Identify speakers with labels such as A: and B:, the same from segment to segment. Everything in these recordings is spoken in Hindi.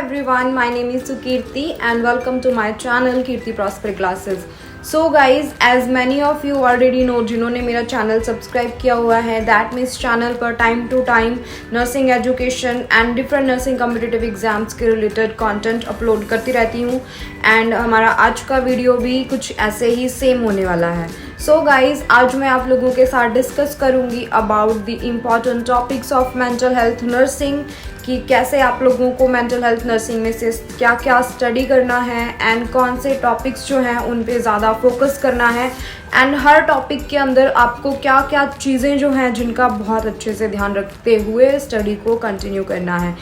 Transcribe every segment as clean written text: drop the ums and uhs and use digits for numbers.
A: everyone, my name is Sukirti and welcome to my channel Kirti Prosper Classes. So guys, as many of you already know, जिन्होंने मेरा चैनल सब्सक्राइब किया हुआ है, दैट मीन्स चैनल पर time to time nursing education and different nursing competitive exams के रिलेटेड कंटेंट अपलोड करती रहती हूँ. एंड हमारा आज का वीडियो भी कुछ ऐसे ही सेम होने वाला है. सो गाइज, आज मैं आप लोगों के साथ डिस्कस करूँगी about the important topics of mental health nursing, कि कैसे आप लोगों को मेंटल हेल्थ नर्सिंग में से क्या क्या स्टडी करना है एंड कौन से टॉपिक्स जो हैं उन पे ज़्यादा फोकस करना है एंड हर टॉपिक के अंदर आपको क्या क्या चीज़ें जो हैं जिनका बहुत अच्छे से ध्यान रखते हुए स्टडी को कंटिन्यू करना है.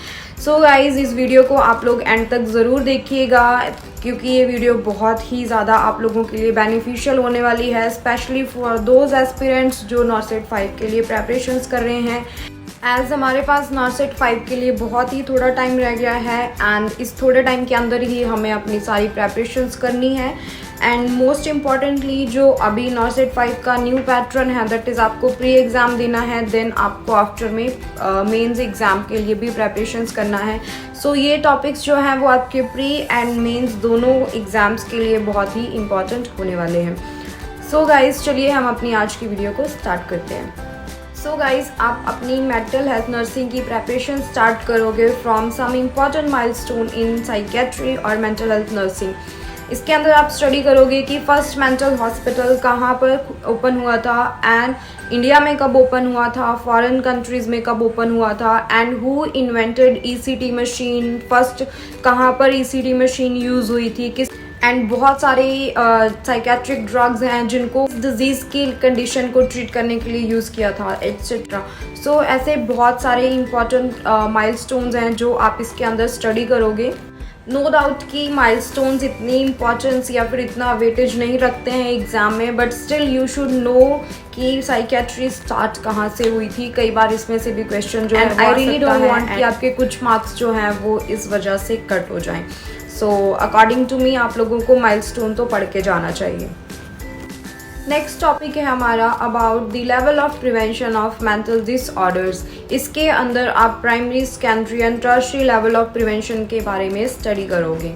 A: सो गाइज़, इस वीडियो को आप लोग एंड तक ज़रूर देखिएगा क्योंकि ये वीडियो बहुत ही ज़्यादा आप लोगों के लिए बेनिफिशियल होने वाली है, स्पेशली फॉर दोज एस्पिरेंट्स जो नॉर्सेट 5 के लिए प्रेपरेशंस कर रहे हैं. एज़ हमारे पास नॉर्सेट 5 के लिए बहुत ही थोड़ा टाइम रह गया है एंड इस थोड़े टाइम के अंदर ही हमें अपनी सारी प्रेपरेशंस करनी है. एंड मोस्ट इम्पॉर्टेंटली जो अभी नॉर्सेट 5 का न्यू पैटर्न है, दैट इज़ आपको प्री एग्ज़ाम देना है, देन आपको आफ्टर में मेंस एग्ज़ाम के लिए भी प्रेपरेशंस करना है. सो ये टॉपिक्स जो हैं वो आपके प्री एंड मेंस दोनों एग्ज़ाम्स के लिए बहुत ही इम्पॉर्टेंट होने वाले हैं. सो गाइज़, चलिए हम अपनी आज की वीडियो को स्टार्ट करते हैं. सो गाइज़, आप अपनी मेंटल हेल्थ नर्सिंग की प्रेपरेशन स्टार्ट करोगे from some important milestone in psychiatry और मेंटल हेल्थ नर्सिंग. इसके अंदर आप स्टडी करोगे कि फर्स्ट मेंटल हॉस्पिटल कहाँ पर ओपन हुआ था एंड इंडिया में कब ओपन हुआ था, फॉरेन कंट्रीज़ में कब ओपन हुआ था and who invented ECT machine, first कहाँ पर ईसीटी मशीन यूज़ हुई थी, किस एंड बहुत सारे साइकेट्रिक ड्रग्स हैं जिनको डिजीज़ की कंडीशन को ट्रीट करने के लिए यूज़ किया था, एट्सेट्रा. सो ऐसे बहुत सारे इंपॉर्टेंट माइलस्टोन्स हैं जो आप इसके अंदर स्टडी करोगे. नो डाउट कि माइलस्टोन्स इतनी इंपॉर्टेंस या फिर इतना वेटेज नहीं रखते हैं एग्ज़ाम में, but still you should know कि साइकेट्री स्टार्ट कहाँ से हुई थी. कई बार इसमें से भी क्वेश्चन जो है, आई रियली डोंट वांट कि आपके कुछ मार्क्स जो हैं वो इस वजह से कट हो जाएं. सो अकॉर्डिंग टू मी आप लोगों को माइलस्टोन तो पढ़ के जाना चाहिए. नेक्स्ट टॉपिक है हमारा about the level of prevention of mental disorders. इसके अंदर आप primary, secondary and tertiary level of prevention के बारे में स्टडी करोगे.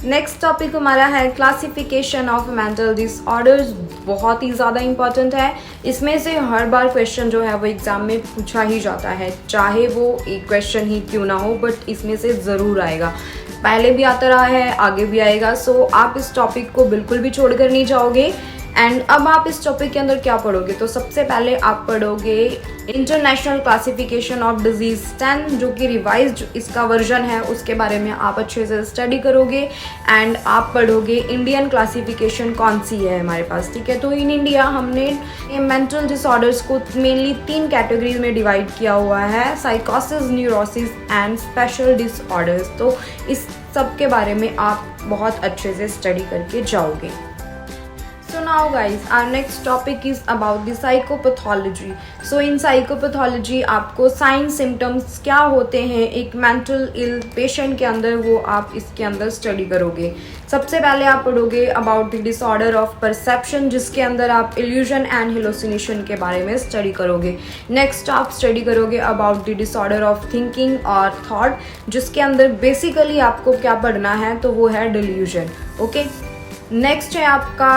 A: नेक्स्ट टॉपिक हमारा है क्लासिफिकेशन ऑफ मेंटल डिसऑर्डर्स. बहुत ही ज़्यादा इंपॉर्टेंट है. इसमें से हर बार क्वेश्चन जो है वो एग्ज़ाम में पूछा ही जाता है, चाहे वो एक क्वेश्चन ही क्यों ना हो, बट इसमें से ज़रूर आएगा. पहले भी आता रहा है, आगे भी आएगा. सो आप इस टॉपिक को बिल्कुल भी छोड़कर नहीं जाओगे. एंड अब आप इस टॉपिक के अंदर क्या पढ़ोगे, तो सबसे पहले आप पढ़ोगे इंटरनेशनल क्लासिफिकेशन ऑफ डिजीज़ 10, जो कि रिवाइज्ड इसका वर्जन है, उसके बारे में आप अच्छे से स्टडी करोगे. एंड आप पढ़ोगे इंडियन क्लासिफिकेशन कौन सी है हमारे पास, ठीक है. तो इन इंडिया हमने मेंटल डिसऑर्डर्स को मेनली 3 कैटेगरीज में डिवाइड किया हुआ है, साइकोसिस, न्यूरोसिस एंड स्पेशल डिसऑर्डर्स. तो इस सब के बारे में आप बहुत अच्छे से स्टडी करके जाओगे. So now guys, our next topic is about the psychopathology. So in psychopathology आपको साइन सिम्टम्स क्या होते हैं एक मेंटल इल पेशेंट के अंदर, वो आप इसके अंदर स्टडी करोगे. सबसे पहले आप पढ़ोगे about the disorder of perception, जिसके अंदर आप इल्यूजन एंड हेलुसिनेशन के बारे में स्टडी करोगे. नेक्स्ट आप स्टडी करोगे about the disorder of thinking और थॉट, जिसके अंदर बेसिकली आपको क्या पढ़ना है, तो वो है डिल्यूजन. ओके. नेक्स्ट है आपका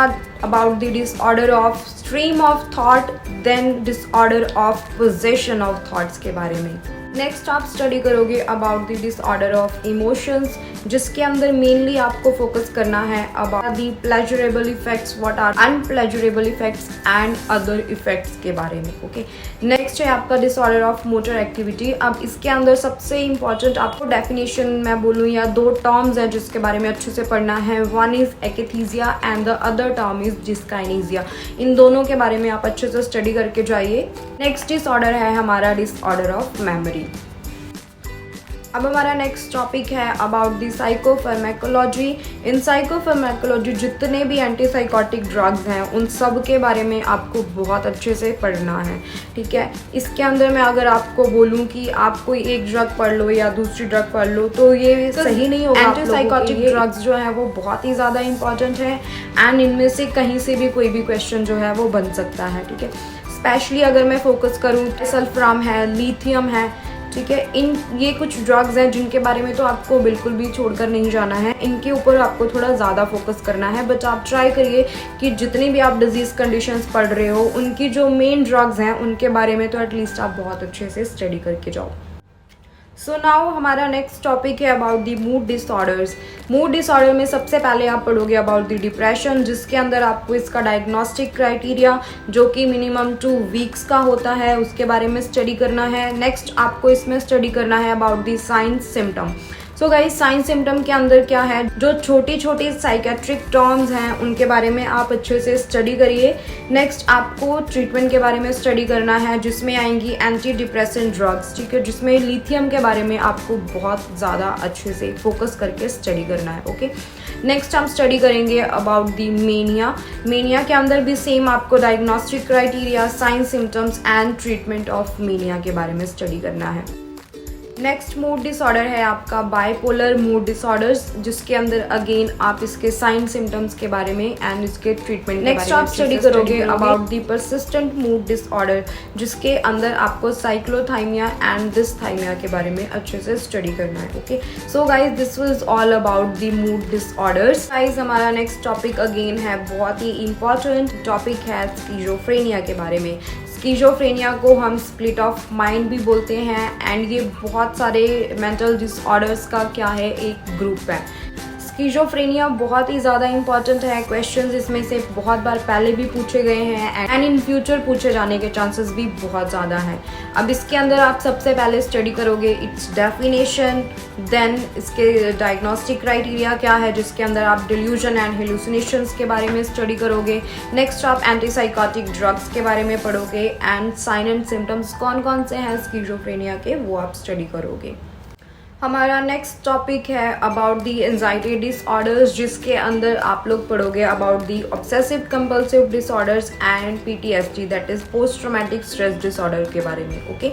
A: about the disorder of stream of thought, then disorder of possession of thoughts के बारे में. नेक्स्ट आप स्टडी करोगे about the disorder of emotions, जिसके अंदर मेनली आपको फोकस करना है about the pleasurable effects, what are unpleasurable effects and other effects के बारे में. ओके. नेक्स्ट है आपका डिसऑर्डर ऑफ मोटर एक्टिविटी. अब इसके अंदर सबसे इंपॉर्टेंट आपको डेफिनेशन मैं बोलूँ या 2 टर्म्स हैं जिसके बारे में अच्छे से पढ़ना है. One is akathisia and the other term is dyskinesia. इन दोनों के बारे में आप अच्छे से स्टडी करके जाइए. नेक्स्ट डिसऑर्डर है हमारा डिसऑर्डर ऑफ मेमोरी. अब हमारा नेक्स्ट टॉपिक है about the psychopharmacology. In psychopharmacology जितने भी एंटीसाइकोटिक ड्रग्स हैं उन सब के बारे में आपको बहुत अच्छे से पढ़ना है, ठीक है. इसके अंदर मैं अगर आपको बोलूँ कि आप कोई एक ड्रग पढ़ लो या दूसरी ड्रग पढ़ लो तो ये सही नहीं होगा. एंटीसाइकोटिक ड्रग्स जो हैं वो बहुत ही ज़्यादा इंपॉर्टेंट है एंड इनमें से कहीं से भी कोई भी क्वेश्चन जो है वो बन सकता है, ठीक है. स्पेशली अगर मैं फोकस करूँ, सल्फराम है, लिथियम है, ठीक है। ये कुछ ड्रग्स हैं जिनके बारे में तो आपको बिल्कुल भी छोड़कर नहीं जाना है, इनके ऊपर आपको थोड़ा ज़्यादा फोकस करना है। बट आप ट्राई करिए कि जितनी भी आप डिजीज़ कंडीशंस पढ़ रहे हो उनकी जो मेन ड्रग्स हैं उनके बारे में तो एटलीस्ट आप बहुत अच्छे से स्टडी करके जाओ। सो नाउ हमारा नेक्स्ट टॉपिक है about the mood disorders. Mood disorder में सबसे पहले आप पढ़ोगे अबाउट द डिप्रेशन, जिसके अंदर आपको इसका डायग्नोस्टिक क्राइटेरिया जो कि मिनिमम 2 वीक्स का होता है उसके बारे में स्टडी करना है। नेक्स्ट आपको इसमें स्टडी करना है about the signs symptom. So guys, signs symptom के अंदर क्या है, जो छोटी छोटी साइकेट्रिक टर्म्स हैं उनके बारे में आप अच्छे से स्टडी करिए। नेक्स्ट आपको ट्रीटमेंट के बारे में स्टडी करना है जिसमें आएंगी एंटी डिप्रेसेंट ड्रग्स, ठीक है, जिसमें लिथियम के बारे में आपको बहुत ज़्यादा अच्छे से फोकस करके स्टडी करना है। ओके, नेक्स्ट हम स्टडी करेंगे अबाउट दी मेनिया। मेनिया के अंदर भी सेम आपको diagnostic criteria, signs symptoms and treatment of mania के बारे में स्टडी करना है। नेक्स्ट मूड डिसऑर्डर है आपका बाइपोलर मूड डिसऑर्डर्स, जिसके अंदर अगेन आप इसके साइन सिम्टम्स के बारे में एंड इसके ट्रीटमेंट नेक्स्ट आप स्टडी करोगे about the persistent mood disorder, जिसके अंदर आपको साइक्लोथाइमिया एंड डिसथाइमिया के बारे में अच्छे से स्टडी करना है। Okay, so guys this was all about the mood disorders. Guys हमारा नेक्स्ट टॉपिक अगेन है बहुत ही इंपॉर्टेंट टॉपिक है स्किज़ोफ्रेनिया के बारे में। स्किज़ोफ्रेनिया को हम स्प्लिट ऑफ माइंड भी बोलते हैं एंड ये बहुत सारे मेंटल डिसऑर्डर्स का क्या है, एक ग्रुप है। स्किज़ोफ्रेनिया बहुत ही ज़्यादा इंपॉर्टेंट है, क्वेश्चंस इसमें से बहुत बार पहले भी पूछे गए हैं एंड इन फ्यूचर पूछे जाने के चांसेस भी बहुत ज़्यादा हैं। अब इसके अंदर आप सबसे पहले स्टडी करोगे इट्स डेफिनेशन, देन इसके डायग्नोस्टिक क्राइटेरिया क्या है, जिसके अंदर आप डिल्यूजन एंड हेलुसिनेशंस के बारे में स्टडी करोगे। नेक्स्ट आप एंटीसाइकोटिक ड्रग्स के बारे में पढ़ोगे एंड साइन एंड सिम्टम्स कौन कौन से हैं स्किज़ोफ्रेनिया के वो आप स्टडी करोगे। हमारा नेक्स्ट टॉपिक है अबाउट दी एंजाइटी डिसऑर्डर्स, जिसके अंदर आप लोग पढ़ोगे about the obsessive compulsive disorders and PTSD, that is post traumatic stress disorder के बारे में। ओके,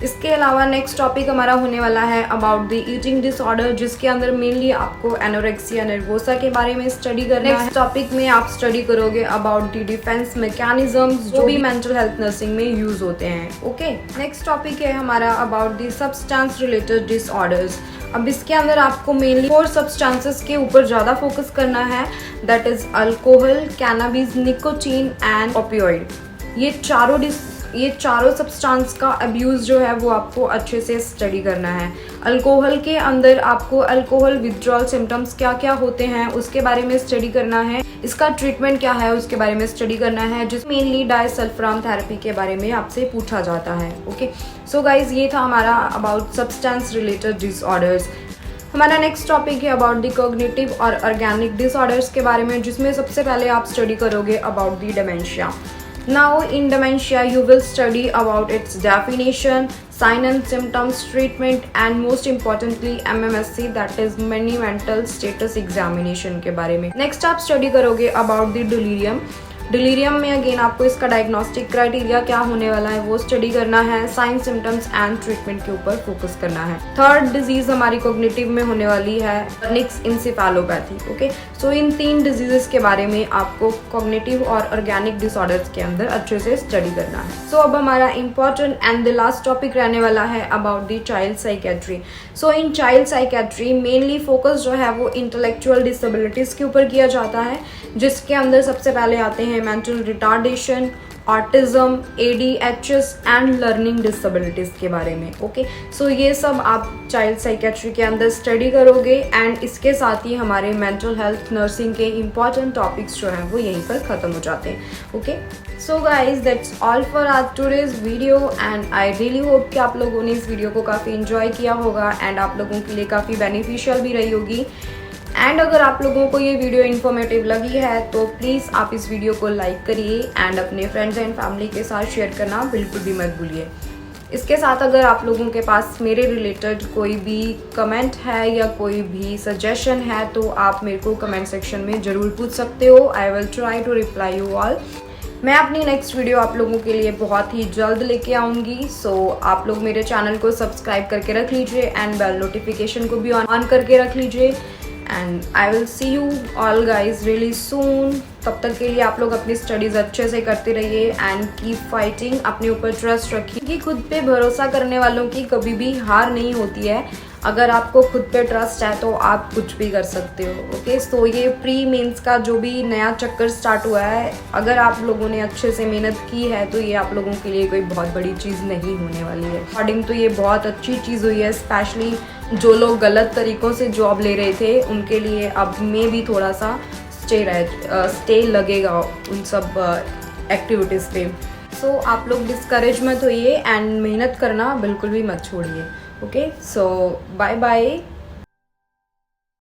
A: इसके अलावा नेक्स्ट टॉपिक हमारा होने वाला है अबाउट द ईटिंग डिसऑर्डर, जिसके अंदर मेनली आपको एनोरेक्सिया नर्वोसा के बारे में स्टडी करना है। नेक्स्ट टॉपिक में आप स्टडी करोगे अबाउट द डिफेंस मैकेनिज्म्स जो भी मेंटल हेल्थ नर्सिंग में यूज होते हैं। ओके, नेक्स्ट टॉपिक है हमारा about the substance related disorders. अब इसके अंदर आपको मेनली 4 सब्सटेंसेस के ऊपर ज़्यादा फोकस करना है, that is alcohol, cannabis, nicotine and opioid. ये चारों सब्सटेंस का अब्यूज़ जो है वो आपको अच्छे से स्टडी करना है। अल्कोहल के अंदर आपको अल्कोहल विथड्रॉल सिम्टम्स क्या क्या होते हैं उसके बारे में स्टडी करना है, इसका ट्रीटमेंट क्या है उसके बारे में स्टडी करना है, जिस मेनली डायसल्फाम थेरेपी के बारे में आपसे पूछा जाता है। ओके, सो गाइज ये था हमारा अबाउट सब्सटेंस रिलेटेड डिसऑर्डर्स। हमारा नेक्स्ट टॉपिक है अबाउट द कॉग्निटिव और ऑर्गेनिक डिसऑर्डर्स के बारे में, जिसमें सबसे पहले आप स्टडी करोगे about the dementia. Now in dementia you will study about its definition, sign and symptoms, treatment and most importantly MMSE, that is Mental Status Examination के बारे में। नेक्स्ट आप स्टडी करोगे अबाउट द डिलीरियम। डिलीरियम में अगेन आपको इसका डायग्नोस्टिक क्राइटेरिया क्या होने वाला है वो स्टडी करना है, साइन सिम्टम्स एंड ट्रीटमेंट के ऊपर फोकस करना है। थर्ड डिजीज हमारी कॉग्निटिव में होने वाली है निक्स इंसेफेलोपैथी। ओके, सो इन 3 डिजीजेस के बारे में आपको कॉग्निटिव और ऑर्गेनिक डिसऑर्डर्स के अंदर अच्छे से स्टडी करना है। सो अब हमारा important and the last topic रहने वाला है about the child psychiatry. So in child psychiatry mainly focus जो है वो इंटेलेक्चुअल डिसेबिलिटीज के ऊपर किया जाता है, जिसके अंदर सबसे पहले आते हैं mental retardation, autism, ADHS and learning disabilities के बारे में। ओके, सो ये सब आप चाइल्ड साइकेट्री के अंदर स्टडी करोगे एंड इसके साथ ही हमारे मेंटल हेल्थ नर्सिंग के इंपॉर्टेंट टॉपिक्स जो हैं वो यहीं पर ख़त्म हो जाते हैं। Okay, so guys that's all for our today's video and I really hope कि आप लोगों ने इस वीडियो को काफ़ी इंजॉय किया होगा एंड आप लोगों के लिए काफ़ी बेनिफिशियल भी रही होगी। एंड अगर आप लोगों को ये वीडियो इन्फॉर्मेटिव लगी है तो प्लीज़ आप इस वीडियो को लाइक करिए एंड अपने फ्रेंड्स एंड फैमिली के साथ शेयर करना बिल्कुल भी मत भूलिए। इसके साथ अगर आप लोगों के पास मेरे रिलेटेड कोई भी कमेंट है या कोई भी सजेशन है तो आप मेरे को कमेंट सेक्शन में ज़रूर पूछ सकते हो। I will try to reply you all. मैं अपनी नेक्स्ट वीडियो आप लोगों के लिए बहुत ही जल्द लेके आऊँगी। सो आप लोग मेरे चैनल को सब्सक्राइब करके रख लीजिए एंड बेल नोटिफिकेशन को भी ऑन करके रख लीजिए। And I will see you all guys really सून। तब तक के लिए आप लोग अपनी स्टडीज़ अच्छे से करते रहिए एंड कीप फाइटिंग। अपने ऊपर ट्रस्ट रखिए कि खुद पे भरोसा करने वालों की कभी भी हार नहीं होती है। अगर आपको खुद पे ट्रस्ट है तो आप कुछ भी कर सकते हो। ओके, सो ये प्री मेंस का जो भी नया चक्कर स्टार्ट हुआ है, अगर आप लोगों ने अच्छे से मेहनत की है तो ये आप लोगों के लिए कोई बहुत बड़ी चीज़ नहीं होने वाली है। अकॉर्डिंग तो ये बहुत अच्छी चीज़ हुई है, स्पेशली जो लोग गलत तरीक़ों से जॉब ले रहे थे उनके लिए अब में भी थोड़ा सा स्टे लगेगा उन सब एक्टिविटीज़ पे। सो आप लोग डिस्करेज मत होइए एंड मेहनत करना बिल्कुल भी मत छोड़िए। ओके, सो बाय बाय।